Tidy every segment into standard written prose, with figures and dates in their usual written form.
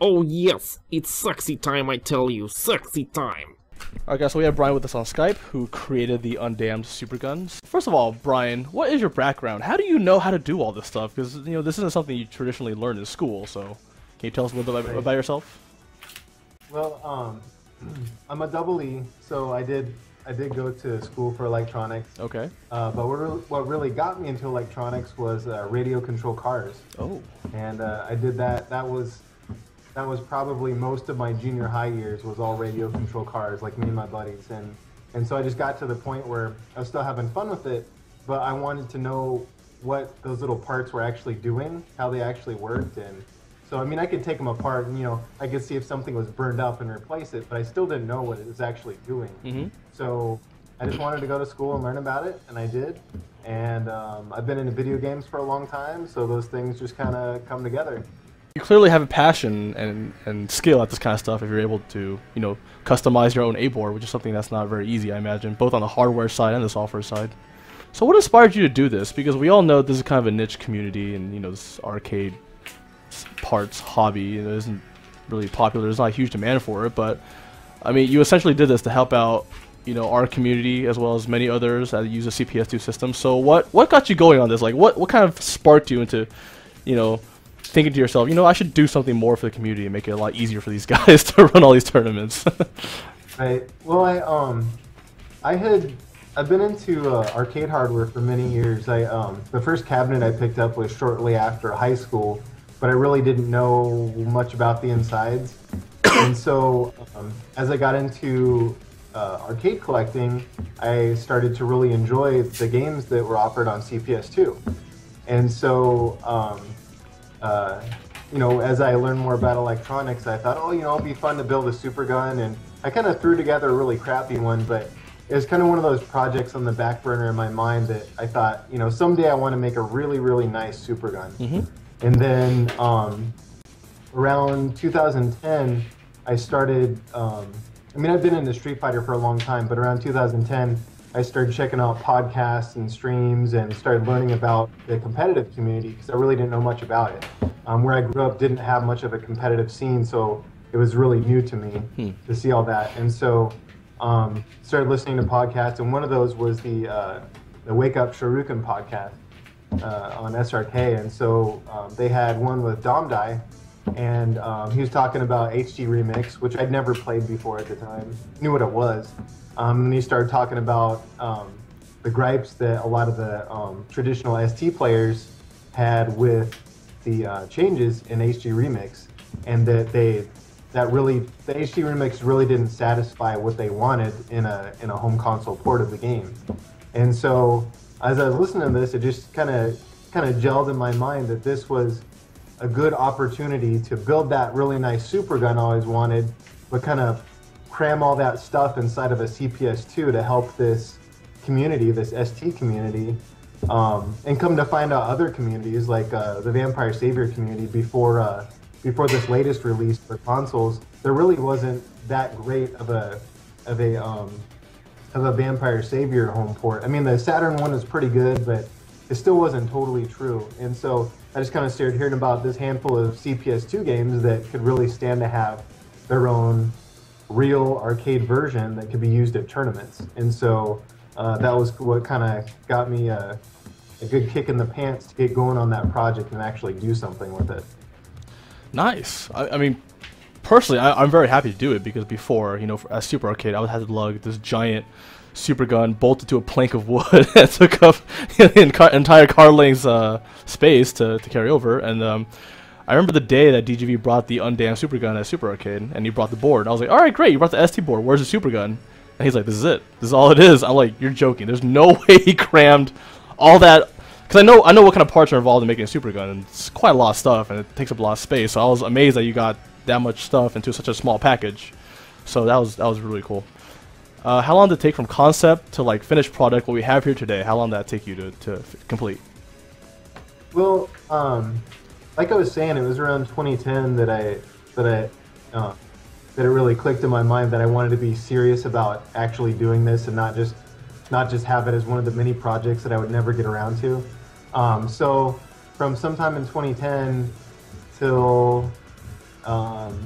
Oh yes, it's sexy time, I tell you, sexy time. Alright guys, so we have Brian with us on Skype, who created the Undamned superguns. First of all, Brian, what is your background? How do you know how to do all this stuff? Because, you know, this isn't something you traditionally learn in school, so can you tell us a little bit about yourself? Well, I'm a double E, so I did go to school for electronics. Okay. But what really got me into electronics was radio control cars. Oh. And I did that. That was probably most of my junior high years was all radio control cars, like me and my buddies. And so I just got to the point where I was still having fun with it, but I wanted to know what those little parts were actually doing, how they actually worked. And so, I mean, I could take them apart and, you know, I could see if something was burned up and replace it, but I still didn't know what it was actually doing. Mm-hmm. So I just wanted to go to school and learn about it, and I did. And I've been into video games for a long time, so those things just kind of come together. You clearly have a passion and skill at this kind of stuff if you're able to, you know, customize your own A-board, which is something that's not very easy, I imagine, both on the hardware side and the software side. So what inspired you to do this? Because we all know this is kind of a niche community, and, you know, this arcade parts hobby, you know, isn't really popular. There's not a huge demand for it, but I mean, you essentially did this to help out, you know, our community as well as many others that use a CPS2 system. So what got you going on this? Like, what kind of sparked you into, you know, thinking to yourself, you know, I should do something more for the community and make it a lot easier for these guys to run all these tournaments? Right. Well, I've been into arcade hardware for many years. The first cabinet I picked up was shortly after high school, but I really didn't know much about the insides. And so as I got into arcade collecting, I started to really enjoy the games that were offered on CPS2. And so, you know, as I learned more about electronics, I thought, oh, you know, it'd be fun to build a super gun. And I kind of threw together a really crappy one, but it was kind of one of those projects on the back burner in my mind that I thought, you know, someday I want to make a really, really nice super gun. Mm-hmm. And then around 2010, I started, I mean, I've been into Street Fighter for a long time, but around 2010, I started checking out podcasts and streams and started learning about the competitive community because I really didn't know much about it. Where I grew up didn't have much of a competitive scene, so it was really new to me to see all that. And so started listening to podcasts, and one of those was the Wake Up Shoryuken podcast on SRK. And so they had one with Domdai, and he was talking about HD Remix, which I'd never played before at the time, knew what it was. And he started talking about the gripes that a lot of the traditional ST players had with the changes in HD Remix, and that the HD Remix really didn't satisfy what they wanted in a home console port of the game. And so as I was listening to this, it just kind of gelled in my mind that this was a good opportunity to build that really nice super gun I always wanted, but kind of cram all that stuff inside of a CPS2 to help this community, this ST community, and come to find out other communities like the Vampire Savior community before this latest release for consoles, there really wasn't that great of a Vampire Savior home port. I mean, the Saturn one is pretty good, but it still wasn't totally true. And so I just kind of started hearing about this handful of CPS2 games that could really stand to have their own real arcade version that could be used at tournaments. And so that was what kind of got me a good kick in the pants to get going on that project and actually do something with it. Nice. I mean, personally, I'm very happy to do it because before, you know, as Super Arcade, I would have to lug this giant super gun bolted to a plank of wood that took up the entire car length's space to carry over. And I remember the day that DGV brought the Undamned super gun at Super Arcade, and he brought the board. I was like, all right, great, you brought the ST board. Where's the super gun? And he's like, this is it. This is all it is. I'm like, you're joking. There's no way he crammed all that. Because I know what kind of parts are involved in making a super gun, and it's quite a lot of stuff, and it takes up a lot of space. So I was amazed that you got that much stuff into such a small package. So that was really cool. How long did it take from concept to like finished product? What we have here today, how long did that take you to complete? Well, like I was saying, it was around 2010 that it really clicked in my mind that I wanted to be serious about actually doing this and not just have it as one of the many projects that I would never get around to. So from sometime in 2010 till Probably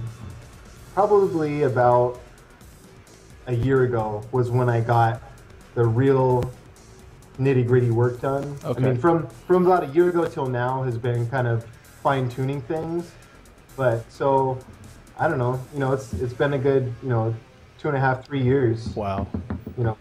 about a year ago was when I got the real nitty-gritty work done. Okay. I mean, from about a year ago till now has been kind of fine-tuning things. But so, I don't know. You know, it's been a good 2.5, 3 years. Wow. You know,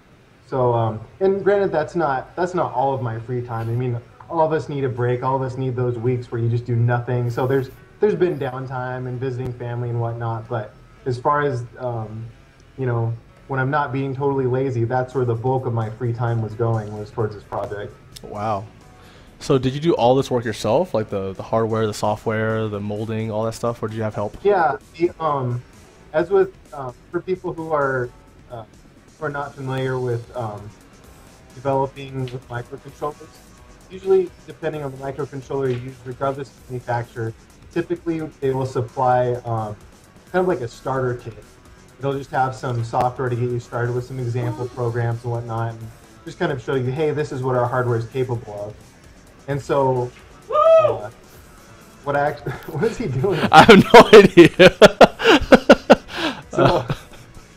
so and granted, that's not all of my free time. I mean, all of us need a break. All of us need those weeks where you just do nothing. So there's been downtime and visiting family and whatnot. But as far as when I'm not being totally lazy, that's where the bulk of my free time was towards this project. Wow. So did you do all this work yourself, like the hardware, the software, the molding, all that stuff, or did you have help? Yeah. As with for people who are not familiar with developing with microcontrollers, usually depending on the microcontroller you use, regardless of manufacturer, typically they will supply kind of like a starter kit. They'll just have some software to get you started with some example programs and whatnot, and just kind of show you, hey, this is what our hardware is capable of. And so, what is he doing? I have no idea.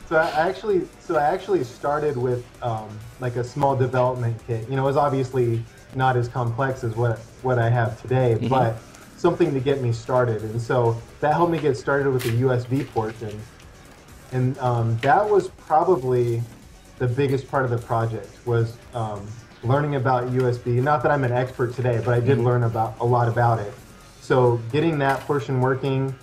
So I actually started with like a small development kit. You know, it's obviously not as complex as what I have today, but something to get me started. And so that helped me get started with the USB portion. And that was probably the biggest part of the project, was learning about USB. Not that I'm an expert today, but I did learn a lot about it. So getting that portion working,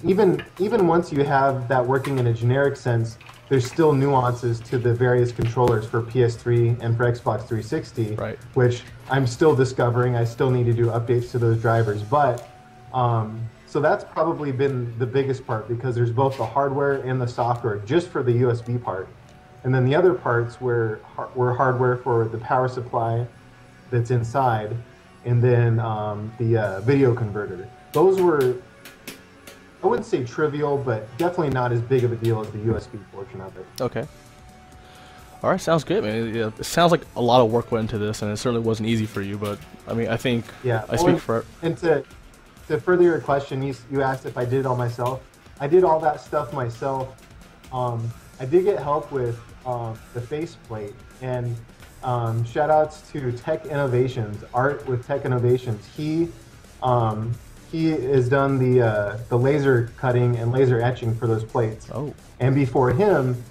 even once you have that working in a generic sense, there's still nuances to the various controllers for PS3 and for Xbox 360, right, which I'm still discovering. I still need to do updates to those drivers, but so that's probably been the biggest part, because there's both the hardware and the software just for the USB part. And then the other parts were hardware for the power supply that's inside, and then the video converter. Those were, I wouldn't say trivial, but definitely not as big of a deal as the USB portion of it. Okay. All right, sounds good, man. Yeah, it sounds like a lot of work went into this, and it certainly wasn't easy for you. But I mean, I think I speak for. And to further your question, you asked if I did it all myself. I did all that stuff myself. I did get help with the faceplate, and shout outs to Tech Innovations, Art with Tech Innovations. He has done the laser cutting and laser etching for those plates. Oh. And before him,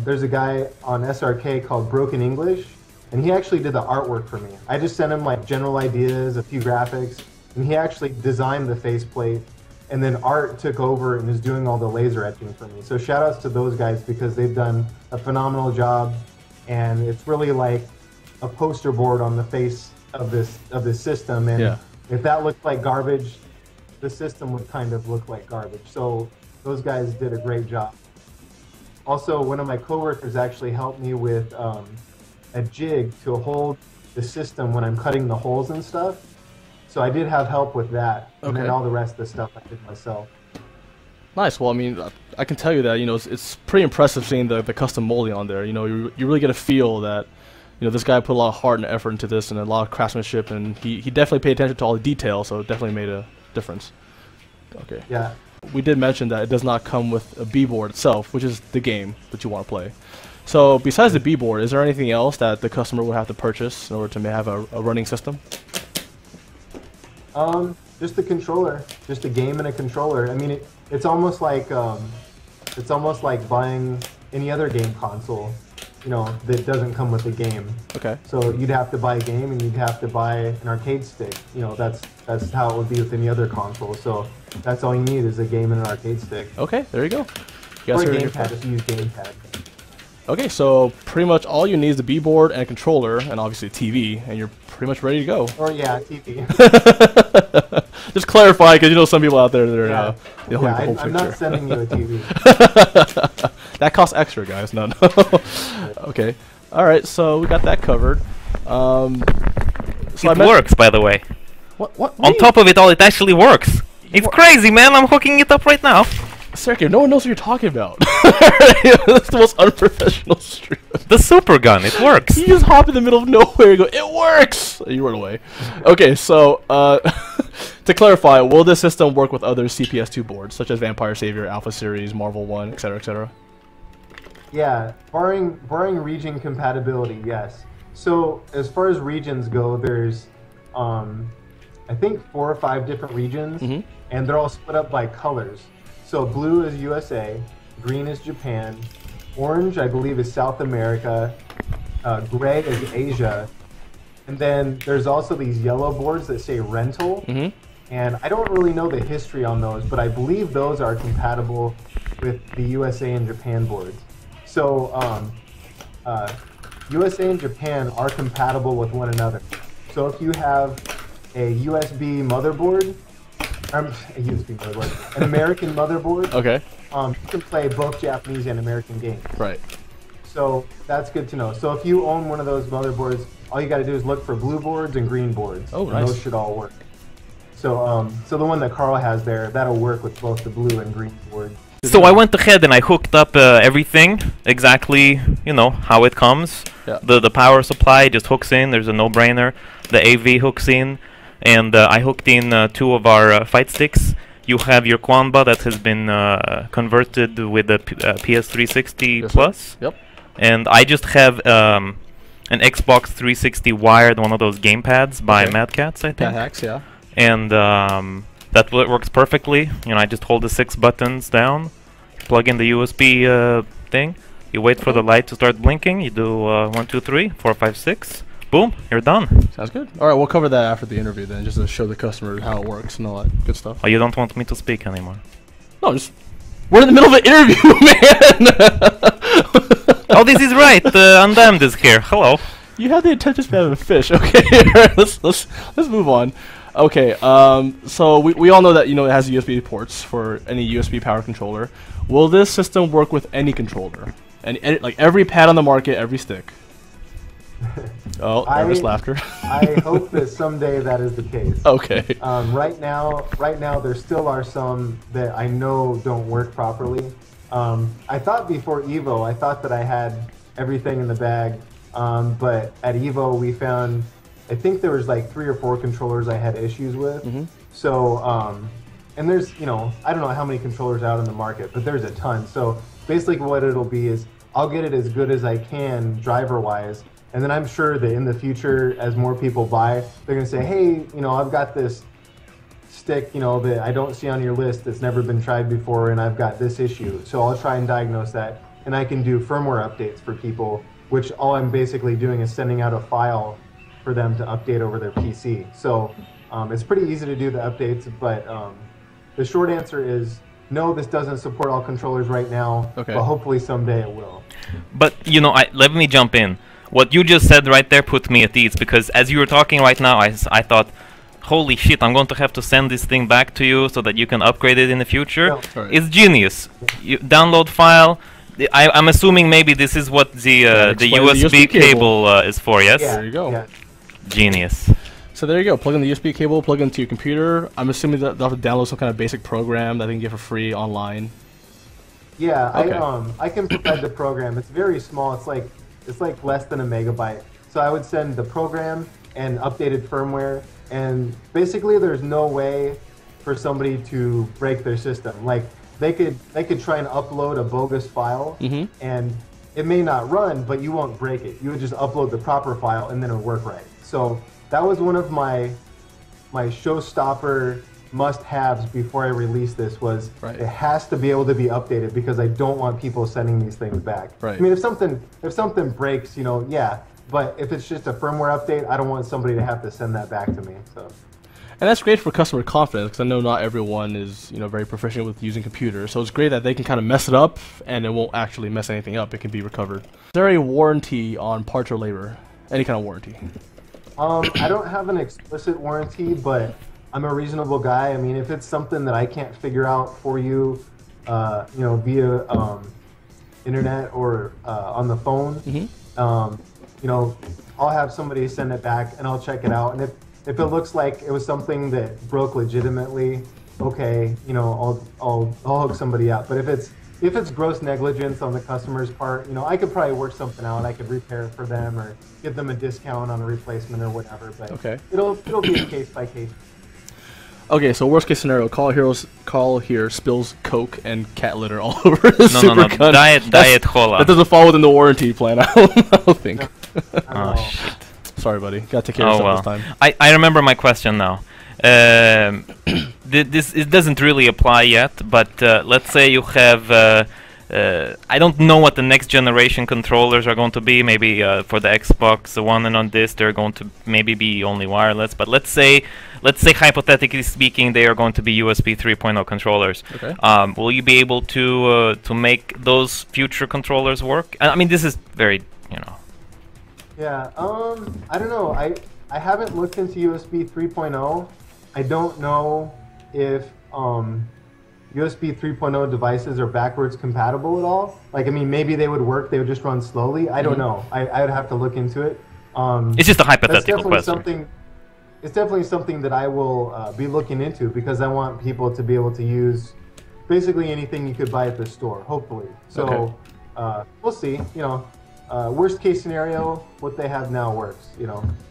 there's a guy on SRK called Broken English, and he actually did the artwork for me. I just sent him like general ideas, a few graphics, and he actually designed the faceplate, and then Art took over and is doing all the laser etching for me. So shout outs to those guys, because they've done a phenomenal job, and it's really like a poster board on the face of this system. And if that looked like garbage, the system would kind of look like garbage. So those guys did a great job. Also, one of my coworkers actually helped me with a jig to hold the system when I'm cutting the holes and stuff. So I did have help with that, and then all the rest of the stuff I did myself. Nice. Well, I mean, I can tell you that, you know, it's pretty impressive seeing the custom molding on there. You know, you really get a feel that, you know, this guy put a lot of heart and effort into this, and a lot of craftsmanship, and he definitely paid attention to all the details, so it definitely made a difference. Okay. Yeah. We did mention that it does not come with a B-board itself, which is the game that you want to play. So besides the B-board, is there anything else that the customer would have to purchase in order to have a running system? Just the controller, just a game and a controller. I mean, it's almost like buying any other game console, you know, that doesn't come with a game. Okay. So you'd have to buy a game, and you'd have to buy an arcade stick. You know, that's how it would be with any other console. So that's all you need is a game and an arcade stick. Okay, there you go. You or a gamepad, just use gamepad. Okay, so pretty much all you need is the B-board and a controller, and obviously a TV, and you're pretty much ready to go. Or yeah, TV. Just clarify, because you know some people out there that are they don't have the whole picture. I'm not sending you a TV. That costs extra, guys. No. Okay. All right, so we got that covered. So it works, by the way. What On top of it all, it actually works. It's crazy, man. I'm hooking it up right now. Sergjiev, no one knows what you're talking about. That's the most unprofessional stream. The super gun, it works. You just hop in the middle of nowhere and go, it works! And you run away. Okay, so, To clarify, will this system work with other CPS2 boards, such as Vampire Savior, Alpha Series, Marvel 1, etc., etc.? Yeah, barring region compatibility, yes. So as far as regions go, there's I think 4 or 5 different regions, and they're all split up by colors. So blue is USA, green is Japan, orange I believe is South America, gray is Asia, and then there's also these yellow boards that say rental, and I don't really know the history on those, but I believe those are compatible with the USA and Japan boards. So USA and Japan are compatible with one another. So if you have a USB motherboard, an American motherboard, Okay. You can play both Japanese and American games. Right. So that's good to know. So if you own one of those motherboards, all you got to do is look for blue boards and green boards. Oh, and nice. those should all work. So so the one that Carl has there, that'll work with both the blue and green boards. So I went ahead and I hooked up everything exactly, you know, how it comes. Yeah. The power supply just hooks in. There's a no-brainer. The AV hooks in, and I hooked in 2 of our fight sticks. You have your Quanba that has been converted with the PS360 Plus. Yep. And I just have an Xbox 360 wired, one of those gamepads by Mad Cats, I think. Cat hacks, yeah. And that works perfectly. You know, I just hold the 6 buttons down, plug in the USB thing. You wait for the light to start blinking. You do 1, 2, 3, 4, 5, 6. Boom, you're done. Sounds good. All right, we'll cover that after the interview then, just to show the customer how it works and all that good stuff. Oh, you don't want me to speak anymore? No, just we're in the middle of an interview, man. Oh, this is right. Undamned is here. Hello. You have the attention span of a fish. Okay, let's move on. Okay, so we all know that, you know, it has USB ports for any USB power controller. Will this system work with any controller? And like every pad on the market, every stick? Oh, nervous laughter. I hope that someday that is the case. Okay. Right now there still are some that I know don't work properly. I thought before Evo, I thought that I had everything in the bag, but at Evo we found, I think there was like 3 or 4 controllers I had issues with. So, and there's, you know, I don't know how many controllers out in the market, but there's a ton. So basically what it'll be is I'll get it as good as I can driver-wise, and then I'm sure that in the future, as more people buy, they're going to say, hey, you know, I've got this stick, you know, that I don't see on your list that's never been tried before, and I've got this issue. So I'll try and diagnose that, and I can do firmware updates for people, which all I'm basically doing is sending out a file for them to update over their PC. So it's pretty easy to do the updates, but the short answer is no, this doesn't support all controllers right now, but hopefully someday it will. But, you know, let me jump in. What you just said right there put me at ease, because as you were talking right now, I thought, holy shit, I'm going to have to send this thing back to you so that you can upgrade it in the future. No. It's genius. You download file. I'm assuming maybe this is what the USB cable is for, yes? Yeah, there you go. Yeah. Genius. So there you go. Plug in the USB cable, plug into your computer. I'm assuming that they'll have to download some kind of basic program that they can get for free online. Yeah, I can provide the program. It's very small. It's like less than a megabyte. So I would send the program and updated firmware, and basically there's no way for somebody to break their system. Like they could try and upload a bogus file, and it may not run, but you won't break it. You would just upload the proper file, and then it would work right. So that was one of my showstopper must-haves before I release this was it has to be able to be updated, because I don't want people sending these things back. I mean, if something breaks, you know, yeah, but if it's just a firmware update, I don't want somebody to have to send that back to me. So. And that's great for customer confidence, because I know not everyone is, you know, very proficient with using computers. So it's great that they can kind of mess it up, and it won't actually mess anything up. It can be recovered. Is there a warranty on parts or labor? Any kind of warranty? I don't have an explicit warranty, but I'm a reasonable guy. I mean, if it's something that I can't figure out for you, you know, via internet or on the phone, you know, I'll have somebody send it back and I'll check it out. And if it looks like it was something that broke legitimately, okay, you know, I'll hook somebody up. But if it's gross negligence on the customer's part, you know, I could probably work something out. I could repair it for them or give them a discount on a replacement or whatever. But it'll be a case by case. Okay, so worst case scenario, call here spills Coke and cat litter all over the No, super no, no. gun. Diet cola. That doesn't fall within the warranty plan. I don't think. Oh shit. Sorry, buddy. Gotta take care of yourself this time. I remember my question now. This it doesn't really apply yet, but let's say you have. I don't know what the next generation controllers are going to be. Maybe for the Xbox One and on this, they're going to maybe be only wireless. But let's say hypothetically speaking, they are going to be USB 3.0 controllers. Okay. Will you be able to make those future controllers work? I mean, this is very, Yeah, I don't know. I haven't looked into USB 3.0. I don't know if USB 3.0 devices are backwards compatible at all. Like, I mean, maybe they would work. They would just run slowly. I don't know. I would have to look into it. It's just a hypothetical question. It's definitely something that I will be looking into because I want people to be able to use basically anything you could buy at the store, hopefully. So we'll see. Worst case scenario, what they have now works.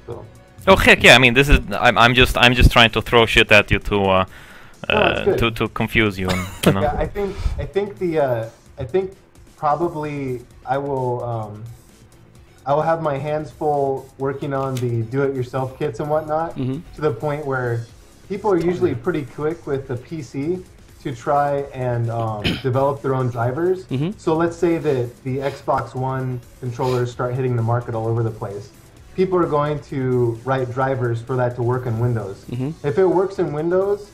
So. Oh heck yeah! I mean, this is I'm just trying to throw shit at you to confuse you. Yeah, I think probably I will have my hands full working on the do-it-yourself kits and whatnot to the point where people are usually pretty quick with the PC to try and develop their own drivers. So let's say that the Xbox One controllers start hitting the market all over the place. People are going to write drivers for that to work in Windows. If it works in Windows,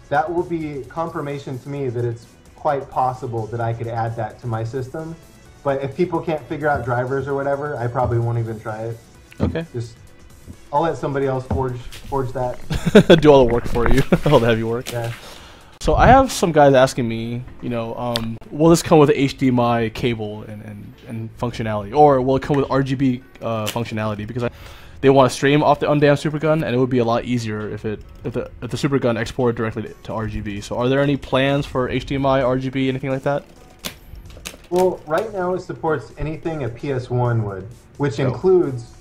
that will be confirmation to me that it's quite possible that I could add that to my system. But if people can't figure out drivers or whatever, I probably won't even try it. Okay. I'll let somebody else forge that. Do all the work for you. All the heavy work. Yeah. So I have some guys asking me, will this come with HDMI cable and functionality, or will it come with RGB functionality? Because they want to stream off the Undamned Supergun, and it would be a lot easier if the Supergun exported directly to RGB. So are there any plans for HDMI, RGB, anything like that? Well, right now it supports anything a PS1 would, which includes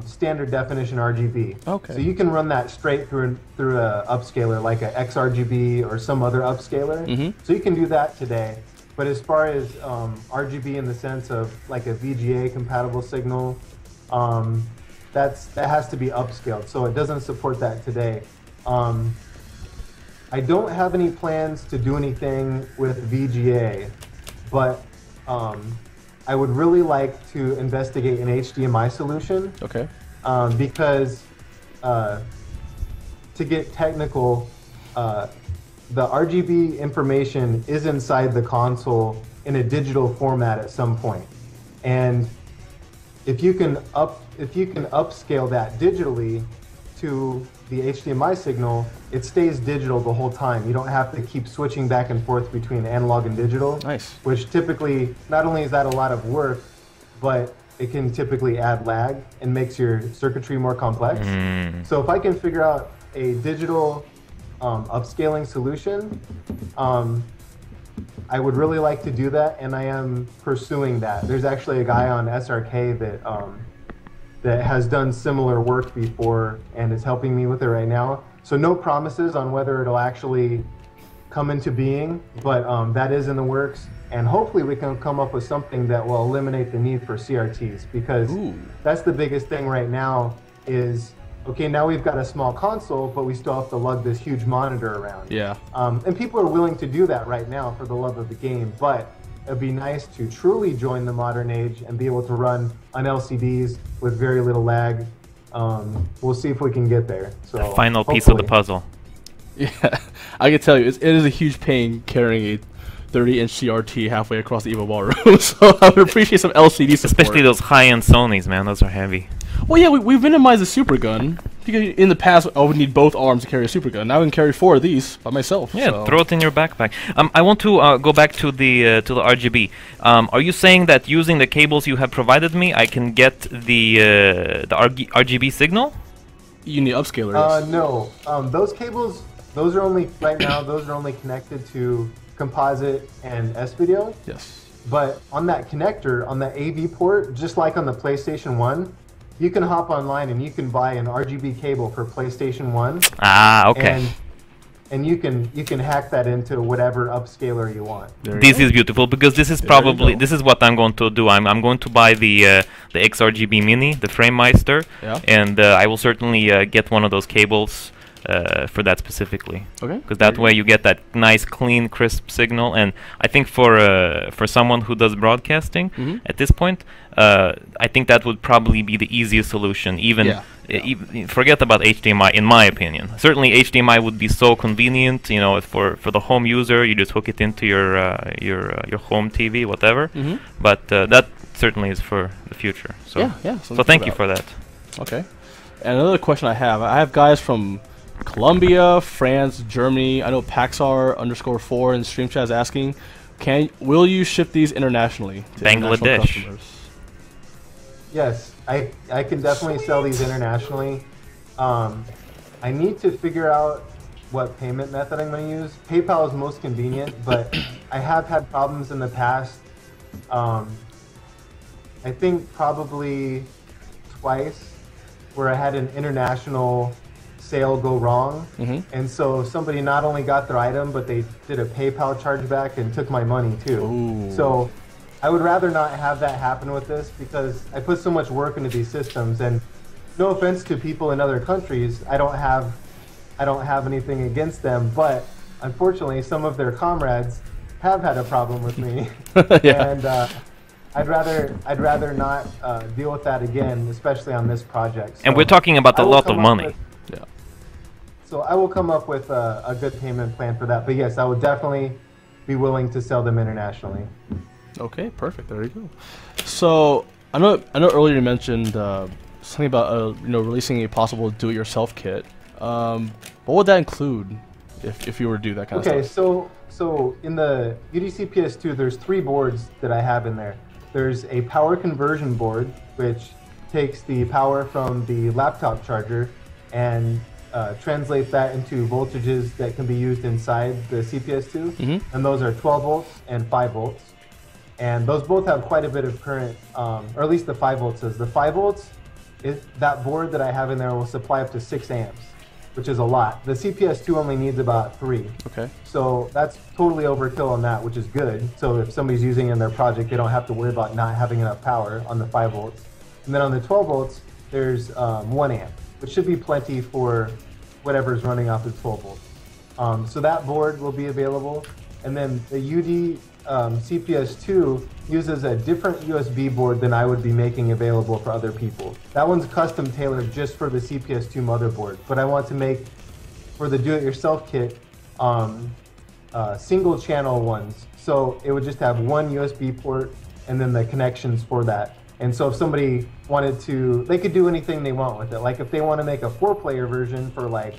standard definition RGB. Okay. So you can run that straight through a upscaler like a XRGB or some other upscaler. So you can do that today. But as far as RGB in the sense of like a VGA compatible signal, that has to be upscaled. So it doesn't support that today. I don't have any plans to do anything with VGA, but I would really like to investigate an HDMI solution. Okay. Because to get technical, the RGB information is inside the console in a digital format at some point, and if you can upscale that digitally to the HDMI signal, it stays digital the whole time. You don't have to keep switching back and forth between analog and digital. Nice. Which typically, not only is that a lot of work, but it can typically add lag and makes your circuitry more complex. So if I can figure out a digital upscaling solution, I would really like to do that, and I am pursuing that. There's actually a guy on SRK that has done similar work before and is helping me with it right now. So no promises on whether it'll actually come into being, but that is in the works. And hopefully we can come up with something that will eliminate the need for CRTs, because that's the biggest thing right now is, okay, now we've got a small console, but we still have to lug this huge monitor around. Yeah. And people are willing to do that right now for the love of the game, but it'd be nice to truly join the modern age and be able to run on LCDs with very little lag. We'll see if we can get there. So the final piece of the puzzle. Yeah, I can tell you, it is a huge pain carrying a 30-inch CRT halfway across the EVO ballroom, so I would appreciate some LCD support. Especially those high-end Sonys, man. Those are heavy. Well, yeah, we've minimized the super gun. Because in the past, I would need both arms to carry a super gun. Now I can carry 4 of these by myself. Yeah, so. Throw it in your backpack. I want to go back to the RGB. Are you saying that using the cables you have provided me, I can get the RGB signal? You need upscalers. No, those cables, those are only right now. Those are only connected to composite and S-Video. Yes. But on that connector, on the AV port, just like on the PlayStation 1, you can hop online and you can buy an RGB cable for PlayStation 1. Ah, okay. And and you can hack that into whatever upscaler you want. This is beautiful because this is this is what I'm going to do. I'm going to buy the XRGB Mini, the FrameMeister, and I will certainly get one of those cables for that specifically. Okay. Because that way you get that nice, clean, crisp signal. And I think for someone who does broadcasting at this point, I think that would probably be the easiest solution. Even forget about HDMI, in my opinion. Certainly HDMI would be so convenient, you know, for the home user. You just hook it into your home TV, whatever. But that certainly is for the future. So so thank you for that. Okay. And another question I have guys from Colombia, France, Germany. I know Paxar_4 in Stream Chat is asking, will you ship these internationally to Bangladesh? Customers? Yes, I can definitely sell these internationally. I need to figure out what payment method I'm going to use. PayPal is most convenient, but I have had problems in the past. I think probably twice where I had an international sale go wrong, and so somebody not only got their item, but they did a PayPal chargeback and took my money too. Ooh. So I would rather not have that happen with this because I put so much work into these systems, and no offense to people in other countries, I don't have anything against them, but unfortunately some of their comrades have had a problem with me. And I'd rather not deal with that again, especially on this project. So and we're talking about a lot of money. So I will come up with a good payment plan for that. But yes, I would definitely be willing to sell them internationally. Okay, perfect. There you go. So I know earlier you mentioned something about releasing a possible do-it-yourself kit. What would that include if you were to do that kind of stuff? Okay, so in the UDC PS2, there's 3 boards that I have in there. There's a power conversion board, which takes the power from the laptop charger and translates that into voltages that can be used inside the CPS2, and those are 12 volts and 5 volts. And those both have quite a bit of current, or at least the 5 volts does. The 5 volts, that board that I have in there will supply up to 6 amps, which is a lot. The CPS2 only needs about 3. Okay. So that's totally overkill on that, which is good. So if somebody's using it in their project, they don't have to worry about not having enough power on the 5 volts. And then on the 12 volts, there's 1 amp, which should be plenty for whatever's running off the 12 volts. So that board will be available. And then the UD CPS2 uses a different USB board than I would be making available for other people. That one's custom tailored just for the CPS2 motherboard. But I want to make, for the do-it-yourself kit, single channel ones. So it would just have one USB port and then the connections for that. And so if somebody wanted to, they could do anything they want with it. Like if they want to make a 4-player version for like,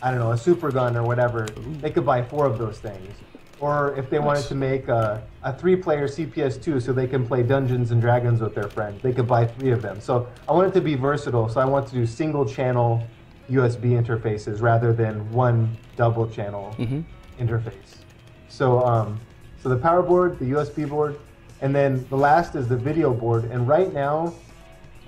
I don't know, a super gun or whatever, they could buy 4 of those things. Or if they wanted to make a 3-player CPS2 so they can play Dungeons and Dragons with their friends, they could buy 3 of them. So I want it to be versatile, so I want to do single channel USB interfaces rather than one double channel interface. So so the power board, the USB board, and then the last is the video board. And right now,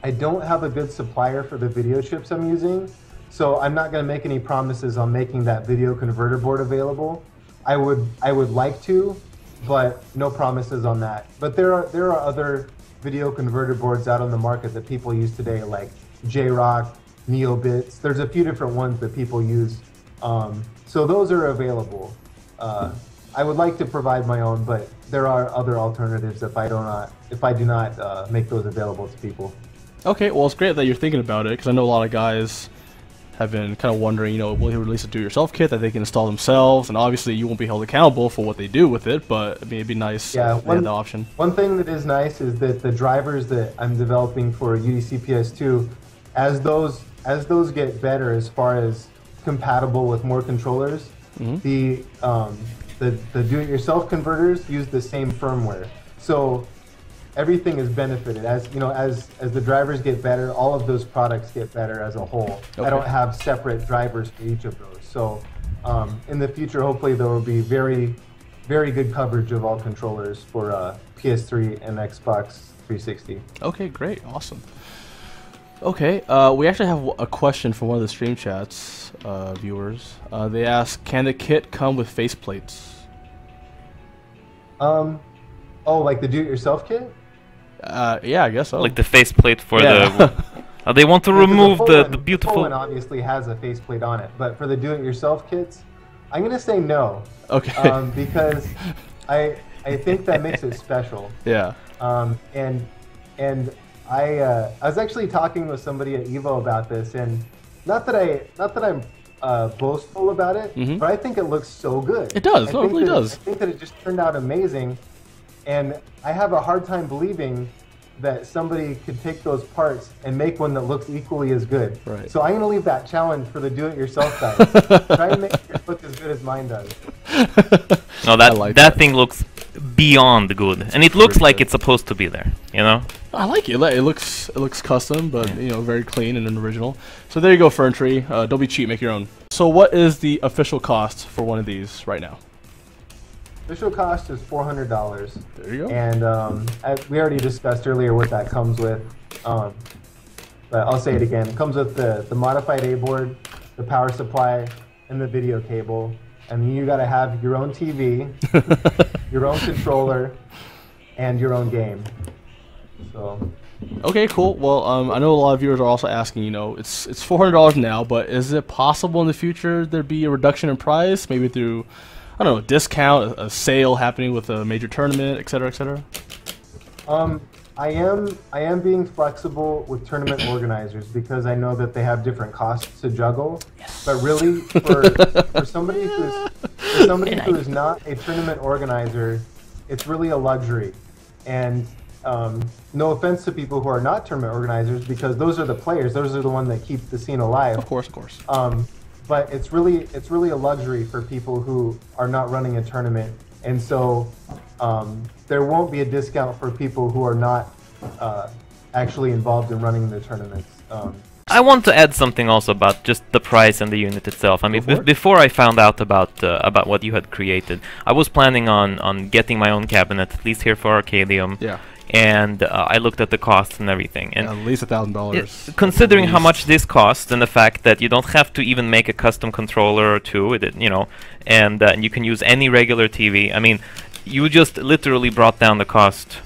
I don't have a good supplier for the video chips I'm using, so I'm not going to make any promises on making that video converter board available. I would like to, but no promises on that. But there are other video converter boards out on the market that people use today, like J-Rock, NeoBits. There's a few different ones that people use. So those are available. I would like to provide my own, but there are other alternatives if I do not make those available to people. Okay, well it's great that you're thinking about it, because I know a lot of guys have been kind of wondering, will he release a do-it-yourself kit that they can install themselves? And obviously you won't be held accountable for what they do with it, but I mean, it'd be nice if they had the option. One thing that is nice is that the drivers that I'm developing for UDC PS2, as those get better as far as compatible with more controllers, the do-it-yourself converters use the same firmware. So everything is benefited. As the drivers get better, all of those products get better as a whole. Okay. I don't have separate drivers for each of those. So in the future, hopefully there will be very, very good coverage of all controllers for PS3 and Xbox 360. Okay, great, awesome. Okay, we actually have a question from one of the stream chats viewers. They ask, can the kit come with faceplates? Oh, like the do-it-yourself kit? Yeah, I guess so. Like the faceplate for Yeah. the. They want to remove the beautiful. The full one obviously has a faceplate on it, but for the do-it-yourself kits, I'm gonna say no. Okay. Because I think that makes it special. Yeah. And I was actually talking with somebody at Evo about this, and not that I'm boastful about it, but I think it looks so good. It does. No, it really does. I think that it just turned out amazing, and I have a hard time believing that somebody could take those parts and make one that looks equally as good. Right. So I'm going to leave that challenge for the do-it-yourself guys. Try and make it look as good as mine does. No, that thing looks beyond good, and it looks like it's supposed to be there. You know. I like it. It looks custom, but very clean and original. So there you go, Fern Tree. Don't be cheap. Make your own. So what is the official cost for one of these right now? Official cost is $400. There you go. And we already discussed earlier what that comes with. But I'll say it again. It comes with the modified A board, the power supply, and the video cable. And you got to have your own TV, your own controller, and your own game. So. Okay, cool. Well, I know a lot of viewers are also asking. It's $400 now, but is it possible in the future there'd be a reduction in price, maybe through, I don't know, a discount, a sale happening with a major tournament, et cetera, et cetera? I am being flexible with tournament organizers because I know that they have different costs to juggle. Yes. But really, for somebody who is not a tournament organizer, it's really a luxury. And no offense to people who are not tournament organizers, because those are the players, those are the ones that keep the scene alive. Of course, of course. But it's really a luxury for people who are not running a tournament, and so there won't be a discount for people who are not actually involved in running the tournaments. I want to add something also about just the price and the unit itself. I mean, before I found out about what you had created, I was planning on getting my own cabinet, at least here for Arcadium. Yeah. And I looked at the costs and everything. And at least $1,000. Considering how much this costs, and the fact that you don't have to even make a custom controller or two with it, and you can use any regular TV. I mean, you just literally brought down the cost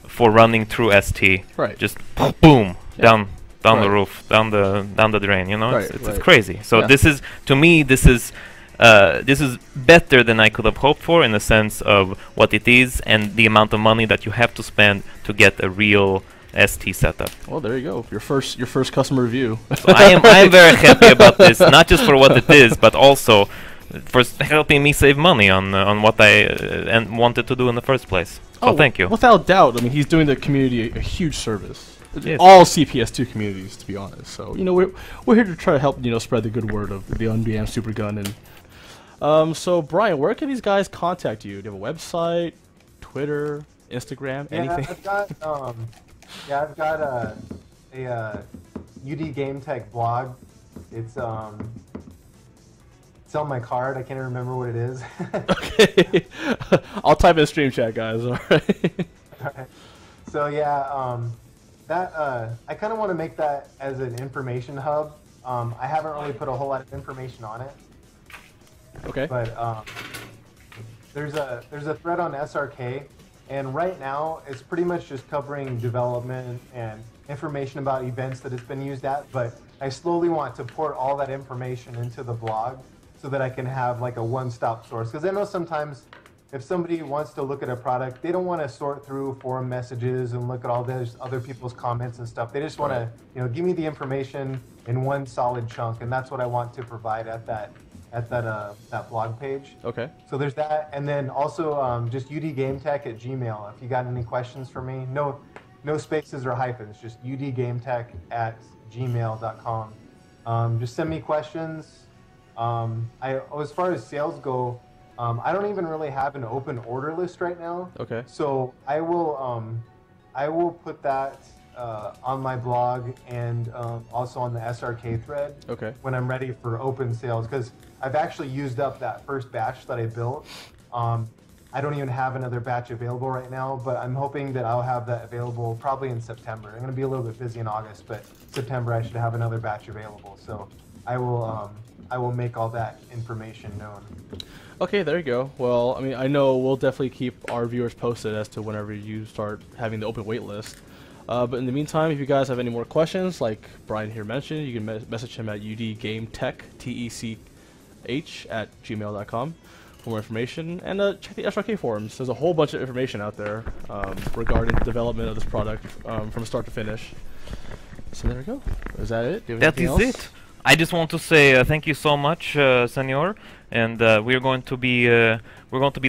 for running through ST. Right. Just boom, down the roof, down the drain. It's crazy. So this is, to me, this is better than I could have hoped for in the sense of what it is and the amount of money that you have to spend to get a real ST setup. Well, there you go. Your first customer review. So I am very happy about this, not just for what it is, but also for helping me save money on what I wanted to do in the first place. So thank you. Without doubt. I mean, he's doing the community a huge service. Yes. All CPS2 communities, to be honest. So we're here to try to help spread the good word of the Undamned Supergun. And so Brian, where can these guys contact you? Do you have a website, Twitter, Instagram, anything? I've got a UD Game Tech blog. It's on my card. I can't remember what it is. Okay. I'll type in stream chat, guys. All right. All right. So yeah, I kind of want to make that as an information hub. I haven't really put a whole lot of information on it. Okay. But there's a thread on SRK, and right now it's pretty much just covering development and information about events that it's been used at. But I slowly want to port all that information into the blog so that I can have like a one-stop source. Because I know sometimes if somebody wants to look at a product, they don't want to sort through forum messages and look at all those other people's comments and stuff. They just want to, give me the information in one solid chunk, and that's what I want to provide at that blog page. Okay. So there's that, and then also just udgametech@gmail. If you got any questions for me, no spaces or hyphens, just udgametech@gmail.com. Just send me questions. As far as sales go, I don't even really have an open order list right now. Okay. So I will put that on my blog and also on the SRK thread. Okay. When I'm ready for open sales, because I've actually used up that first batch that I built. I don't even have another batch available right now, but I'm hoping that I'll have that available probably in September. I'm going to be a little bit busy in August, but September I should have another batch available. So I will make all that information known. Okay, there you go. Well, I mean, I know we'll definitely keep our viewers posted as to whenever you start having the open wait list. But in the meantime, if you guys have any more questions, like Brian here mentioned, you can message him at udgametech, TECH@gmail.com for more information. And check the SRK forums. There's a whole bunch of information out there regarding the development of this product from start to finish. So there we go. Is that it? Do you have That is anything else? it. I just want to say thank you so much, Senor. And we're going to be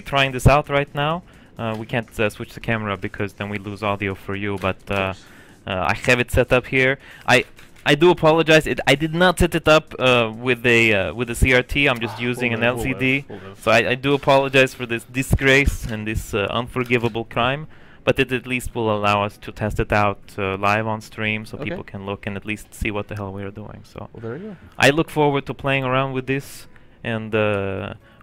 trying this out right now. We can't switch the camera because then we lose audio for you. But I have it set up here. I do apologize. I did not set it up with a CRT. I'm just using an LCD. So I do apologize for this disgrace and this unforgivable crime. But it at least will allow us to test it out live on stream, so people can look and at least see what the hell we are doing. So well, there you go. I look forward to playing around with this. And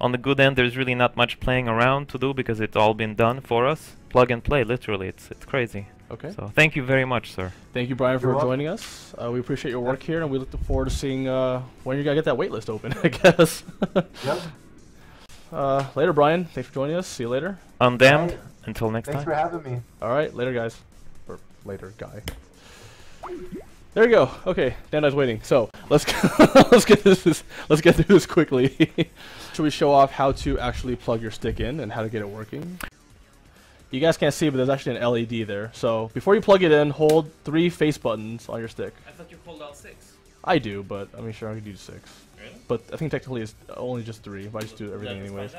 on the good end, there's really not much playing around to do because it's all been done for us. Plug and play, literally. It's crazy. Okay. So thank you very much, sir. Thank you, Brian, for You're joining us. We appreciate your work here, and we look forward to seeing when you're gonna get that waitlist open, I guess. Yep. Later, Brian. Thanks for joining us. See you later. Undamned. Alright. Until next Thanks time. for having me. All right, later, guys. Or later, guy. There you go. Okay, Dandi's waiting. So let's let's get through this quickly. Should we show off how to actually plug your stick in and how to get it working? You guys can't see, but there's actually an LED there. So before you plug it in, hold 3 face buttons on your stick. I thought you pulled out 6. I do, but I mean, sure, I can do 6. Really? But I think technically it's only just 3. But I just do everything anyways.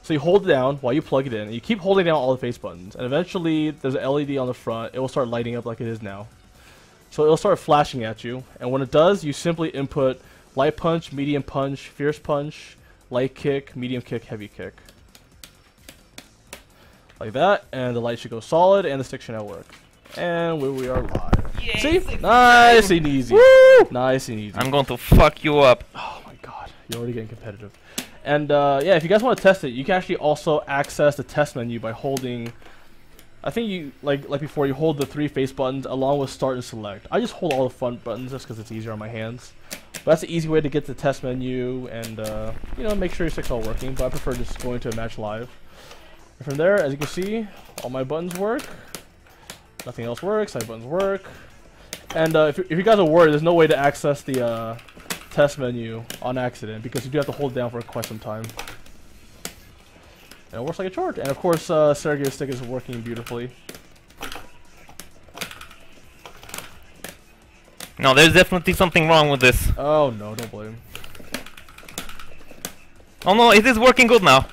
So you hold it down while you plug it in. And you keep holding down all the face buttons, and eventually there's an LED on the front. It will start lighting up like it is now. So it'll start flashing at you, and when it does, you simply input light punch, medium punch, fierce punch, light kick, medium kick, heavy kick. Like that, and the light should go solid, and the stick should now work. And we are live. Yay, See? Nice and easy. Woo! Nice and easy. I'm going to fuck you up. Oh my god, you're already getting competitive. And yeah, if you guys want to test it, you can actually also access the test menu by holding... I think you, like before, you hold the 3 face buttons along with start and select. I just hold all the front buttons just because it's easier on my hands. But that's an easy way to get the test menu and, you know, make sure your stick's all working. But I prefer just going to a match live. And from there, as you can see, all my buttons work. Nothing else works, side buttons work. And if you guys are worried, there's no way to access the test menu on accident because you do have to hold it down for quite some time. And it works like a charge. And of course, Sergiev's stick is working beautifully. No, there's definitely something wrong with this. Oh no, don't blame. Oh no, it is working good now.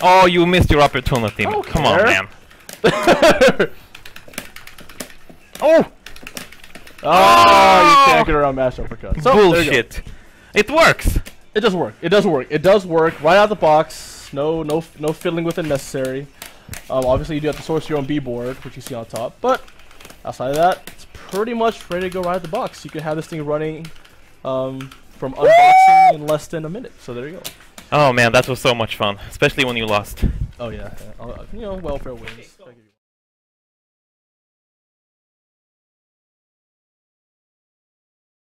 Oh, you missed your opportunity. Come on, man. Oh! Oh, you can't get around mash uppercut. So, bullshit. It works. It does work. It does work. It does work right out of the box. No fiddling with it necessary. Obviously, you do have to source your own B-board, which you see on top. But outside of that, it's pretty much ready to go right out of the box. You can have this thing running from unboxing in less than a minute. So there you go. Oh man, that was so much fun, especially when you lost. Oh yeah. You know, welfare wins.